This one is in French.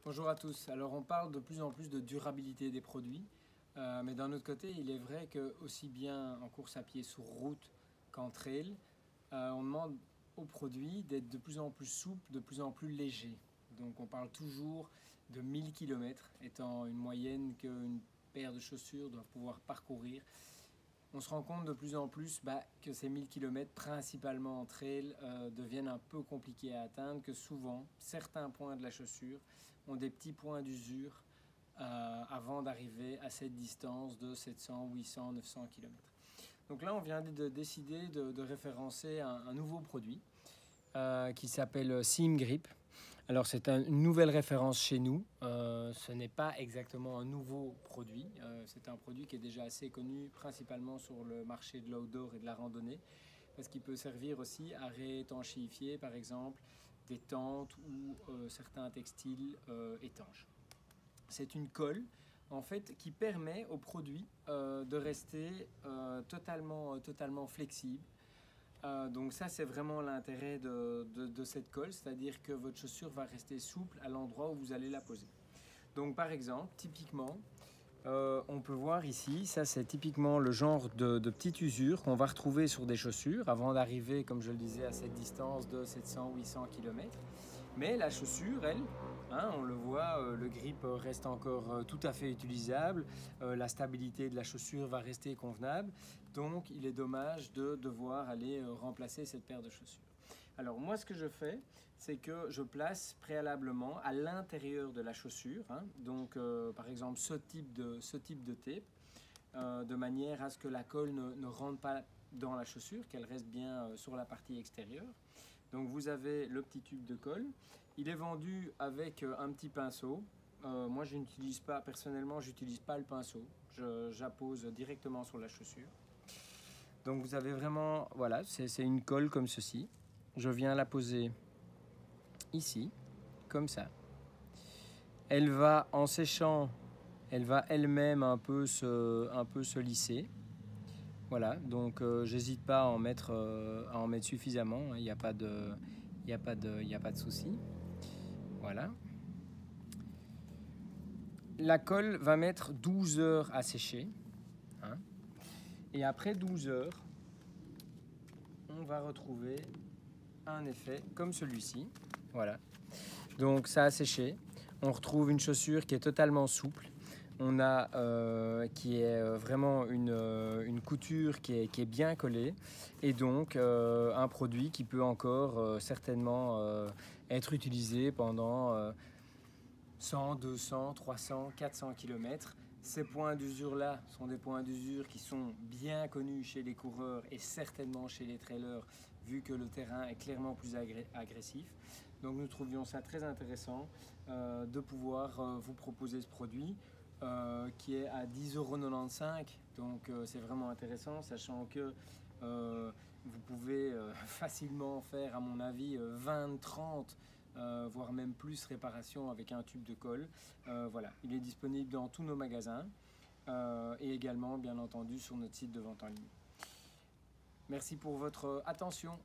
Bonjour à tous. Alors on parle de plus en plus de durabilité des produits, mais d'un autre côté, il est vrai que aussi bien en course à pied sur route qu'en trail, on demande aux produits d'être de plus en plus souples, de plus en plus légers. Donc on parle toujours de 1000 km étant une moyenne qu'une paire de chaussures doit pouvoir parcourir. On se rend compte de plus en plus que ces 1000 km, principalement en trail, deviennent un peu compliqués à atteindre, que souvent, certains points de la chaussure ont des petits points d'usure avant d'arriver à cette distance de 700, 800, 900 km. Donc là, on vient de décider de référencer un nouveau produit qui s'appelle Seam Grip. Alors c'est une nouvelle référence chez nous, ce n'est pas exactement un nouveau produit, c'est un produit qui est déjà assez connu principalement sur le marché de l'outdoor et de la randonnée, parce qu'il peut servir aussi à réétanchéifier par exemple des tentes ou certains textiles étanches. C'est une colle en fait qui permet au produit de rester totalement flexible. Donc ça c'est vraiment l'intérêt de cette colle, c'est-à-dire que votre chaussure va rester souple à l'endroit où vous allez la poser. Donc par exemple, typiquement, on peut voir ici, ça c'est typiquement le genre de petite usure qu'on va retrouver sur des chaussures avant d'arriver, comme je le disais, à cette distance de 700-800 km. Mais la chaussure, elle, on le voit, le grip reste encore tout à fait utilisable, la stabilité de la chaussure va rester convenable, donc il est dommage de devoir aller remplacer cette paire de chaussures. Alors moi ce que je fais, c'est que je place préalablement à l'intérieur de la chaussure, donc par exemple ce type de tape, de manière à ce que la colle ne rentre pas dans la chaussure, qu'elle reste bien sur la partie extérieure. Donc vous avez le petit tube de colle. Il est vendu avec un petit pinceau. Moi je n'utilise pas, personnellement j'utilise pas le pinceau. J'appose directement sur la chaussure. Donc vous avez vraiment, voilà, c'est une colle comme ceci. Je viens la poser ici, comme ça. Elle va, en séchant, elle va elle-même un peu se lisser. Voilà, donc j'hésite pas à en mettre suffisamment, il n'y a pas de souci. Voilà. La colle va mettre 12 heures à sécher. Et après 12 heures, on va retrouver un effet comme celui-ci. Voilà. Donc ça a séché. On retrouve une chaussure qui est totalement souple. On a qui est vraiment une couture qui est bien collée et donc un produit qui peut encore certainement être utilisé pendant 100, 200, 300, 400 km. Ces points d'usure-là sont des points d'usure qui sont bien connus chez les coureurs et certainement chez les trailers, vu que le terrain est clairement plus agressif. Donc nous trouvions ça très intéressant de pouvoir vous proposer ce produit qui est à 10,95 €. Donc c'est vraiment intéressant, sachant que vous pouvez facilement faire, à mon avis, 20, 30 voire même plus réparation avec un tube de colle. Voilà, il est disponible dans tous nos magasins et également bien entendu sur notre site de vente en ligne. Merci pour votre attention.